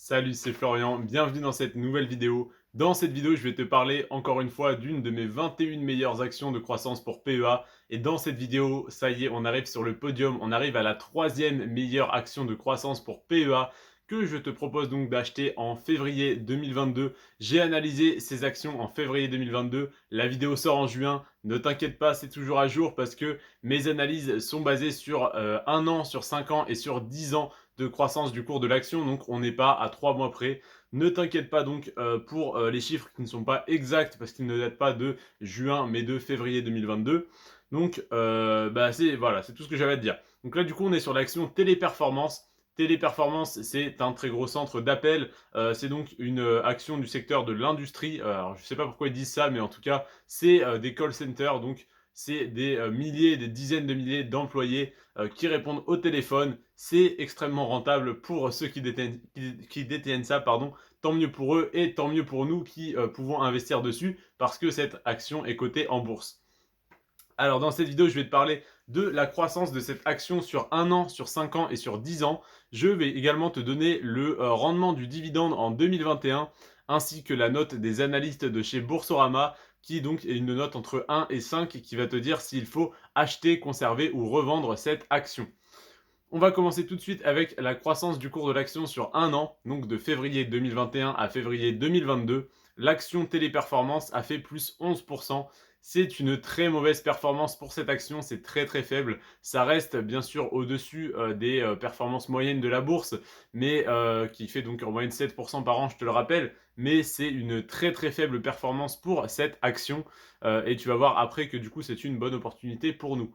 Salut, c'est Florian, bienvenue dans cette nouvelle vidéo. Dans cette vidéo, je vais te parler encore une fois d'une de mes 21 meilleures actions de croissance pour PEA. Et dans cette vidéo, ça y est, on arrive sur le podium, on arrive à la troisième meilleure action de croissance pour PEA que je te propose donc d'acheter en février 2022. J'ai analysé ces actions en février 2022, la vidéo sort en juin. Ne t'inquiète pas, c'est toujours à jour parce que mes analyses sont basées sur 1 an, sur 5 ans et sur 10 ans de croissance du cours de l'action, donc on n'est pas à 3 mois près. Ne t'inquiète pas donc pour les chiffres qui ne sont pas exacts parce qu'ils ne datent pas de juin mais de février 2022. Donc c'est tout ce que j'avais à te dire. Donc là du coup on est sur l'action Téléperformance. Téléperformance, c'est un très gros centre d'appel. C'est donc une action du secteur de l'industrie. Alors je ne sais pas pourquoi ils disent ça, mais en tout cas c'est des call centers, donc c'est des milliers, des dizaines de milliers d'employés qui répondent au téléphone. C'est extrêmement rentable pour ceux qui détiennent ça, pardon. Tant mieux pour eux et tant mieux pour nous qui pouvons investir dessus parce que cette action est cotée en bourse. Alors dans cette vidéo, je vais te parler de la croissance de cette action sur 1 an, sur 5 ans et sur 10 ans. Je vais également te donner le rendement du dividende en 2021 ainsi que la note des analystes de chez Boursorama qui donc est une note entre 1 et 5 qui va te dire s'il faut acheter, conserver ou revendre cette action. On va commencer tout de suite avec la croissance du cours de l'action sur 1 an, donc de février 2021 à février 2022. L'action Téléperformance a fait plus 11%. C'est une très mauvaise performance pour cette action, c'est très très faible. Ça reste bien sûr au-dessus des performances moyennes de la bourse, mais qui fait donc en moyenne 7% par an, je te le rappelle. Mais c'est une très très faible performance pour cette action. Et tu vas voir après que du coup c'est une bonne opportunité pour nous.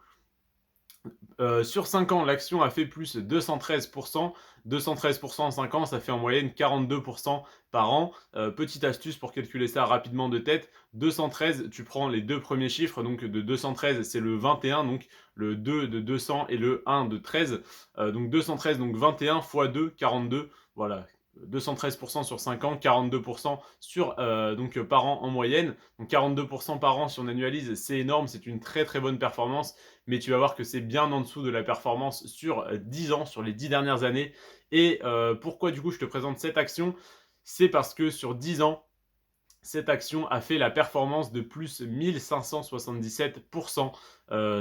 Sur 5 ans, l'action a fait plus 213%. 213% en 5 ans, ça fait en moyenne 42% par an. Petite astuce pour calculer ça rapidement de tête. 213, tu prends les deux premiers chiffres. Donc de 213, c'est le 21. Donc le 2 de 200 et le 1 de 13. Donc 213, donc 21 fois 2, 42. Voilà. 213% sur 5 ans, 42% sur, par an en moyenne. Donc 42% par an si on annualise, c'est énorme, c'est une très très bonne performance, mais tu vas voir que c'est bien en dessous de la performance sur 10 ans, sur les 10 dernières années. Et pourquoi du coup je te présente cette action? C'est parce que sur 10 ans, cette action a fait la performance de plus 1577%,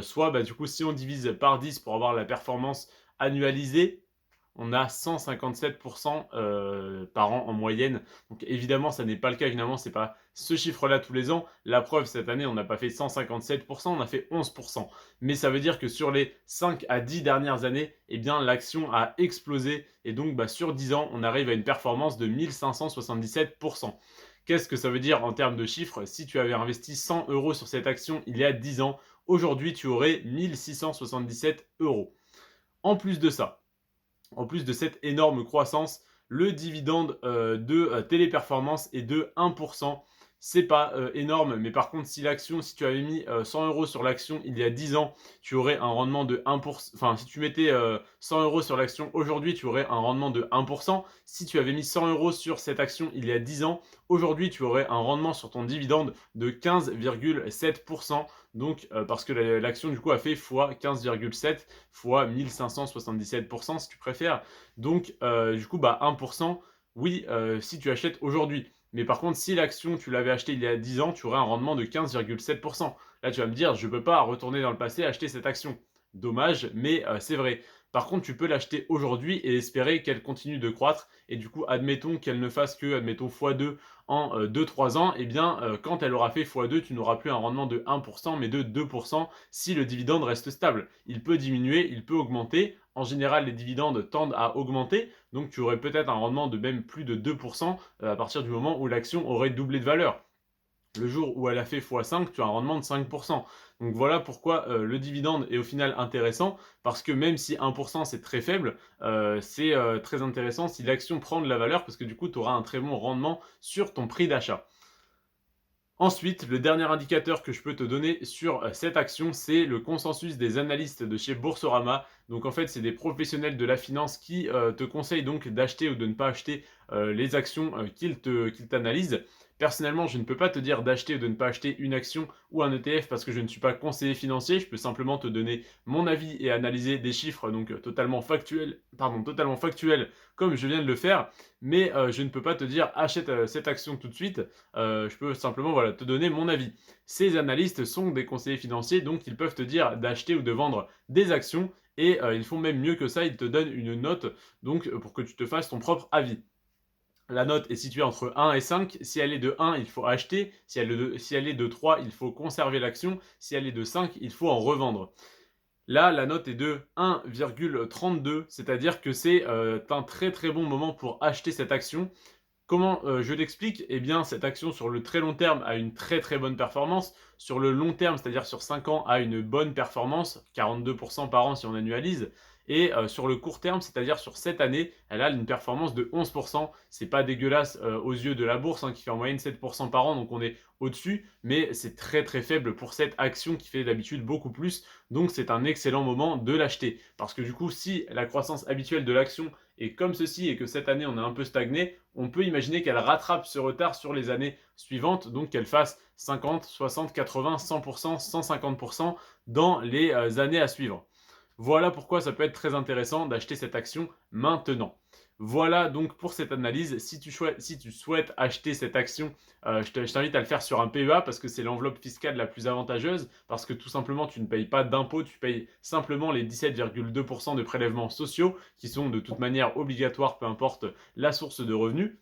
soit du coup si on divise par 10 pour avoir la performance annualisée, on a 157% par an en moyenne. Donc évidemment, ça n'est pas le cas. Évidemment, c'est pas ce chiffre-là tous les ans. La preuve, cette année, on n'a pas fait 157%, on a fait 11%. Mais ça veut dire que sur les 5 à 10 dernières années, eh bien, l'action a explosé. Et donc, sur 10 ans, on arrive à une performance de 1577%. Qu'est-ce que ça veut dire en termes de chiffres? Si tu avais investi 100 euros sur cette action il y a 10 ans, aujourd'hui, tu aurais 1677 euros. En plus de ça, en plus de cette énorme croissance, le dividende de Téléperformance est de 1%. C'est pas énorme, mais par contre, si tu avais mis 100 euros sur l'action il y a 10 ans, tu aurais un rendement de 1%. Enfin, si tu mettais 100 euros sur l'action aujourd'hui, tu aurais un rendement de 1%. Si tu avais mis 100 euros sur cette action il y a 10 ans, aujourd'hui, tu aurais un rendement sur ton dividende de 15,7%. Donc, parce que l'action du coup a fait x 15,7 fois 1577% si tu préfères. Donc, du coup, 1%, oui, si tu achètes aujourd'hui. Mais par contre, si l'action, tu l'avais acheté il y a 10 ans, tu aurais un rendement de 15,7%. Là, tu vas me dire, je ne peux pas retourner dans le passé et acheter cette action. Dommage, mais c'est vrai. Par contre, tu peux l'acheter aujourd'hui et espérer qu'elle continue de croître. Et du coup, admettons qu'elle ne fasse que, admettons, x2 en 2-3 ans, et bien, quand elle aura fait x2, tu n'auras plus un rendement de 1%, mais de 2% si le dividende reste stable. Il peut diminuer, il peut augmenter. En général, les dividendes tendent à augmenter, donc tu aurais peut-être un rendement de même plus de 2% à partir du moment où l'action aurait doublé de valeur. Le jour où elle a fait x5, tu as un rendement de 5%. Donc voilà pourquoi le dividende est au final intéressant, parce que même si 1% c'est très faible, c'est très intéressant si l'action prend de la valeur, parce que du coup tu auras un très bon rendement sur ton prix d'achat. Ensuite, le dernier indicateur que je peux te donner sur cette action, c'est le consensus des analystes de chez Boursorama. Donc en fait, c'est des professionnels de la finance qui te conseillent donc d'acheter ou de ne pas acheter les actions qu'ils t'analysent. Personnellement, je ne peux pas te dire d'acheter ou de ne pas acheter une action ou un ETF parce que je ne suis pas conseiller financier. Je peux simplement te donner mon avis et analyser des chiffres donc totalement factuels comme je viens de le faire. Mais je ne peux pas te dire achète cette action tout de suite. Je peux simplement voilà, te donner mon avis. Ces analystes sont des conseillers financiers, donc ils peuvent te dire d'acheter ou de vendre des actions. Et ils font même mieux que ça, ils te donnent une note donc pour que tu te fasses ton propre avis. La note est située entre 1 et 5. Si elle est de 1, il faut acheter. Si elle est de 3, il faut conserver l'action. Si elle est de 5, il faut en revendre. Là, la note est de 1,32, c'est-à-dire que c'est un très très bon moment pour acheter cette action. Comment je l'explique? Eh bien, cette action sur le très long terme a une très très bonne performance. Sur le long terme, c'est-à-dire sur 5 ans, a une bonne performance, 42% par an si on annualise. Et sur le court terme, c'est-à-dire sur cette année, elle a une performance de 11%. C'est pas dégueulasse aux yeux de la bourse, hein, qui fait en moyenne 7% par an, donc on est au-dessus, mais c'est très très faible pour cette action qui fait d'habitude beaucoup plus. Donc c'est un excellent moment de l'acheter. Parce que du coup, si la croissance habituelle de l'action est comme ceci et que cette année on a un peu stagné, on peut imaginer qu'elle rattrape ce retard sur les années suivantes, donc qu'elle fasse 50, 60, 80, 100%, 150% dans les années à suivre. Voilà pourquoi ça peut être très intéressant d'acheter cette action maintenant. Voilà donc pour cette analyse. Si tu souhaites acheter cette action, je t'invite à le faire sur un PEA parce que c'est l'enveloppe fiscale la plus avantageuse, parce que tout simplement tu ne payes pas d'impôts, tu payes simplement les 17,2% de prélèvements sociaux qui sont de toute manière obligatoires, peu importe la source de revenus.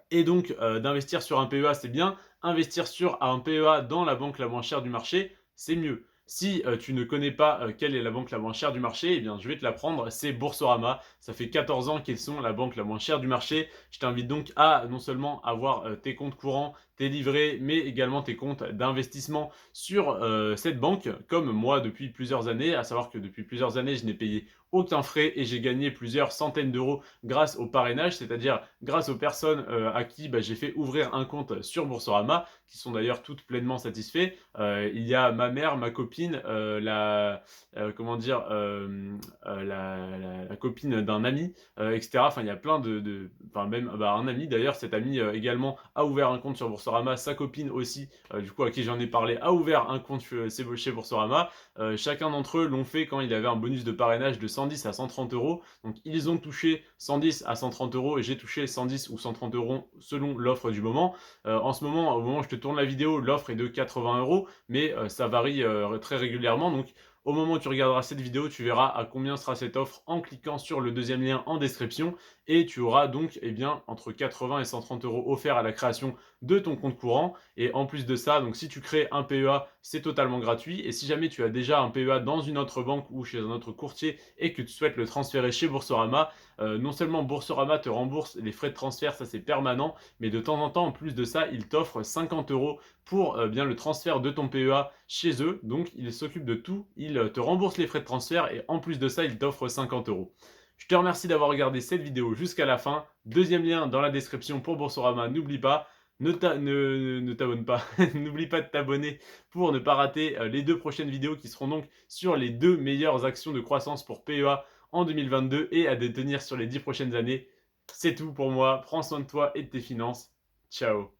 Et donc d'investir sur un PEA c'est bien, investir sur un PEA dans la banque la moins chère du marché c'est mieux. Si tu ne connais pas quelle est la banque la moins chère du marché, eh bien je vais te l'apprendre, c'est Boursorama. Ça fait 14 ans qu'ils sont la banque la moins chère du marché. Je t'invite donc à non seulement avoir tes comptes courants, tes livrets, mais également tes comptes d'investissement sur cette banque, comme moi depuis plusieurs années, à savoir que depuis plusieurs années, je n'ai payé aucun frais et j'ai gagné plusieurs centaines d'euros grâce au parrainage, c'est-à-dire grâce aux personnes à qui j'ai fait ouvrir un compte sur Boursorama, qui sont d'ailleurs toutes pleinement satisfaits. Il y a ma mère, ma copine, comment dire, la copine d'un ami, etc. Enfin, il y a plein enfin même un ami d'ailleurs. Cet ami également a ouvert un compte sur Boursorama. Sa copine aussi, du coup à qui j'en ai parlé, a ouvert un compte chez Boursorama. Chacun d'entre eux l'ont fait quand il avait un bonus de parrainage de 110 à 130 euros. Donc ils ont touché 110 à 130 euros et j'ai touché 110 ou 130 euros selon l'offre du moment. En ce moment, au moment où je te tourne la vidéo, l'offre est de 80 euros, mais ça varie très régulièrement. Donc au moment où tu regarderas cette vidéo, tu verras à combien sera cette offre en cliquant sur le deuxième lien en description. Et tu auras donc entre 80 et 130 euros offerts à la création de ton compte courant. Et en plus de ça, donc si tu crées un PEA, c'est totalement gratuit. Et si jamais tu as déjà un PEA dans une autre banque ou chez un autre courtier et que tu souhaites le transférer chez Boursorama, non seulement Boursorama te rembourse les frais de transfert, ça c'est permanent, mais de temps en temps, en plus de ça, ils t'offrent 50 euros pour bien le transfert de ton PEA chez eux. Donc ils s'occupent de tout, ils te remboursent les frais de transfert et en plus de ça, ils t'offrent 50 euros. Je te remercie d'avoir regardé cette vidéo jusqu'à la fin. Deuxième lien dans la description pour Boursorama, n'oublie pas. Ne t'abonne pas, n'oublie pas de t'abonner pour ne pas rater les deux prochaines vidéos qui seront donc sur les 2 meilleures actions de croissance pour PEA en 2022 et à détenir sur les 10 prochaines années. C'est tout pour moi, prends soin de toi et de tes finances. Ciao.